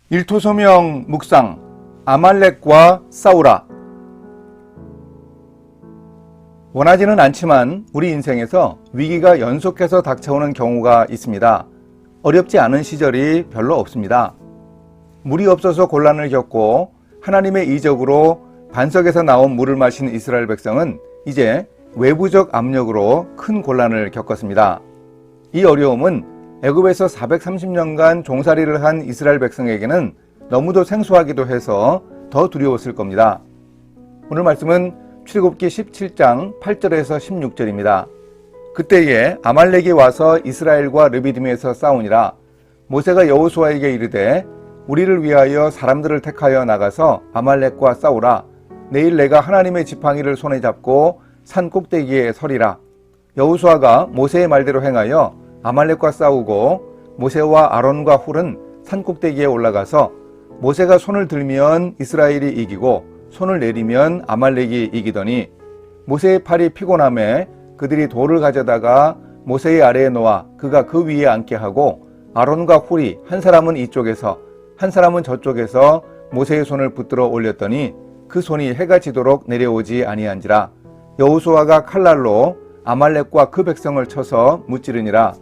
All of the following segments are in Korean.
일토소명 묵상 아말렉과 싸우라. 원하지는 않지만 우리 인생에서 위기가 연속해서 닥쳐오는 경우가 있습니다. 어렵지 않은 시절이 별로 없습니다. 물이 없어서 곤란을 겪고 하나님의 이적으로 반석에서 나온 물을 마신 이스라엘 백성은 이제 외부적 압력으로 큰 곤란을 겪었습니다. 이 어려움은 애굽에서 430년간 종살이를 한 이스라엘 백성에게는 너무도 생소하기도 해서 더 두려웠을 겁니다. 오늘 말씀은 출애굽기 17장 8절에서 16절입니다. 그때에 아말렉이 와서 이스라엘과 르비딤에서 싸우니라. 모세가 여호수아에게 이르되 우리를 위하여 사람들을 택하여 나가서 아말렉과 싸우라. 내일 내가 하나님의 지팡이를 손에 잡고 산 꼭대기에 서리라. 여호수아가 모세의 말대로 행하여 아말렉과 싸우고 모세와 아론과 훌은 산 꼭대기에 올라가서 모세가 손을 들면 이스라엘이 이기고 손을 내리면 아말렉이 이기더니 모세의 팔이 피곤함에 그들이 돌을 가져다가 모세의 아래에 놓아 그가 그 위에 앉게 하고 아론과 훌이 한 사람은 이쪽에서 한 사람은 저쪽에서 모세의 손을 붙들어 올렸더니 그 손이 해가 지도록 내려오지 아니한지라. 여호수아가 칼날로 아말렉과 그 백성을 쳐서 무찌르니라.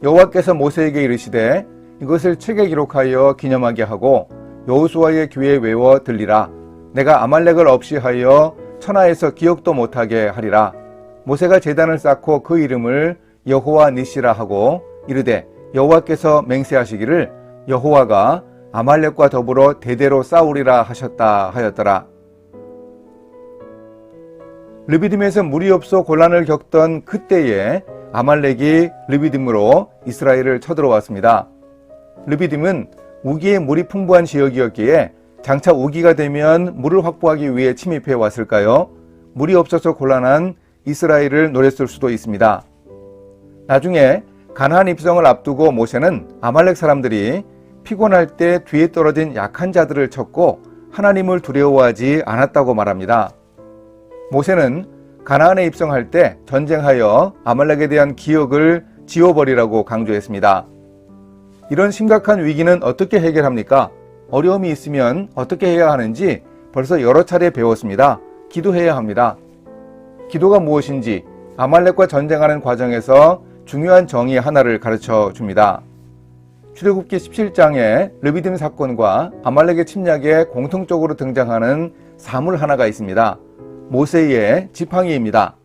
여호와께서 모세에게 이르시되 이것을 책에 기록하여 기념하게 하고 여호수아의 귀에 외워 들리라. 내가 아말렉을 없이 하여 천하에서 기억도 못하게 하리라. 모세가 제단을 쌓고 그 이름을 여호와 니시라 하고 이르되 여호와께서 맹세하시기를 여호와가 아말렉과 더불어 대대로 싸우리라 하셨다 하였더라. 르비딤에서 물이 없어 곤란을 겪던 그때에 아말렉이 르비딤으로 이스라엘을 쳐들어왔습니다. 르비딤은 우기에 물이 풍부한 지역이었기에 장차 우기가 되면 물을 확보하기 위해 침입해 왔을까요? 물이 없어서 곤란한 이스라엘을 노렸을 수도 있습니다. 나중에 가나안 입성을 앞두고 모세는 아말렉 사람들이 피곤할 때 뒤에 떨어진 약한 자들을 쳤고 하나님을 두려워하지 않았다고 말합니다. 모세는 가나안에 입성할 때 전쟁하여 아말렉에 대한 기억을 지워버리라고 강조했습니다. 이런 심각한 위기는 어떻게 해결합니까? 어려움이 있으면 어떻게 해야 하는지 벌써 여러 차례 배웠습니다. 기도해야 합니다. 기도가 무엇인지 아말렉과 전쟁하는 과정에서 중요한 정의 하나를 가르쳐 줍니다. 출애굽기 17장에 르비딤 사건과 아말렉의 침략에 공통적으로 등장하는 사물 하나가 있습니다. 모세의 지팡이입니다.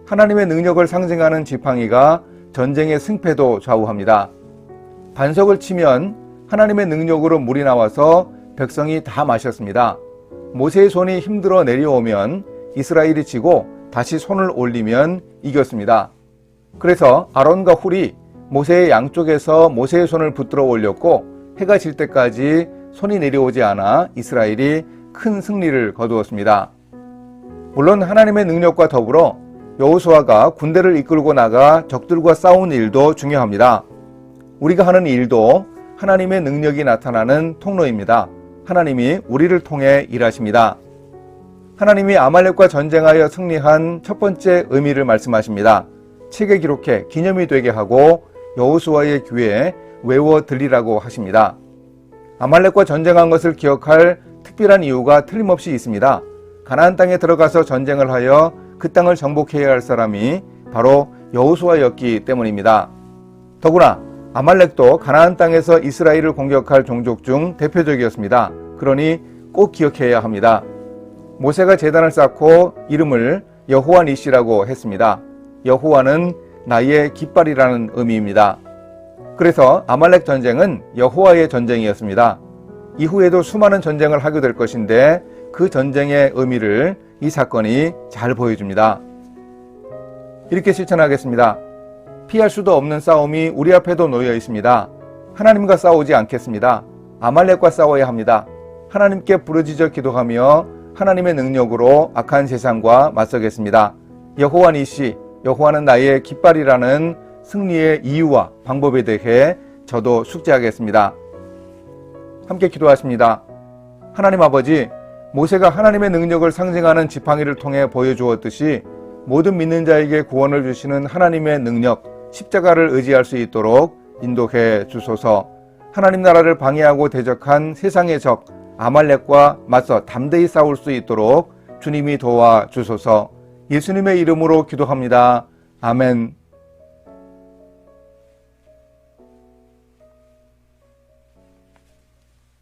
하나님의 능력을 상징하는 지팡이가 전쟁의 승패도 좌우합니다. 반석을 치면 하나님의 능력으로 물이 나와서 백성이 다 마셨습니다. 모세의 손이 힘들어 내려오면 이스라엘이 지고 다시 손을 올리면 이겼습니다. 그래서 아론과 훌이 모세의 양쪽에서 모세의 손을 붙들어 올렸고 해가 질 때까지 손이 내려오지 않아 이스라엘이 큰 승리를 거두었습니다. 물론 하나님의 능력과 더불어 여호수아가 군대를 이끌고 나가 적들과 싸운 일도 중요합니다. 우리가 하는 일도 하나님의 능력이 나타나는 통로입니다. 하나님이 우리를 통해 일하십니다. 하나님이 아말렉과 전쟁하여 승리한 첫 번째 의미를 말씀하십니다. 책에 기록해 기념이 되게 하고 여호수아의 귀에 외워 들리라고 하십니다. 아말렉과 전쟁한 것을 기억할 특별한 이유가 틀림없이 있습니다. 가나안 땅에 들어가서 전쟁을 하여 그 땅을 정복해야 할 사람이 바로 여호수아였기 때문입니다. 더구나 아말렉도 가나안 땅에서 이스라엘을 공격할 종족 중 대표적이었습니다. 그러니 꼭 기억해야 합니다. 모세가 제단을 쌓고 이름을 여호와 니시라고 했습니다. 여호와는 나의 깃발이라는 의미입니다. 그래서 아말렉 전쟁은 여호와의 전쟁이었습니다. 이후에도 수많은 전쟁을 하게 될 것인데 그 전쟁의 의미를 이 사건이 잘 보여줍니다. 이렇게 실천하겠습니다. 피할 수도 없는 싸움이 우리 앞에도 놓여 있습니다. 하나님과 싸우지 않겠습니다. 아말렉과 싸워야 합니다. 하나님께 부르짖어 기도하며 하나님의 능력으로 악한 세상과 맞서겠습니다. 여호와 니시, 여호와는 나의 깃발이라는 승리의 이유와 방법에 대해 저도 숙지하겠습니다. 함께 기도하십니다. 하나님 아버지, 모세가 하나님의 능력을 상징하는 지팡이를 통해 보여주었듯이 모든 믿는 자에게 구원을 주시는 하나님의 능력, 십자가를 의지할 수 있도록 인도해 주소서. 하나님 나라를 방해하고 대적한 세상의 적 아말렉과 맞서 담대히 싸울 수 있도록 주님이 도와주소서. 예수님의 이름으로 기도합니다. 아멘.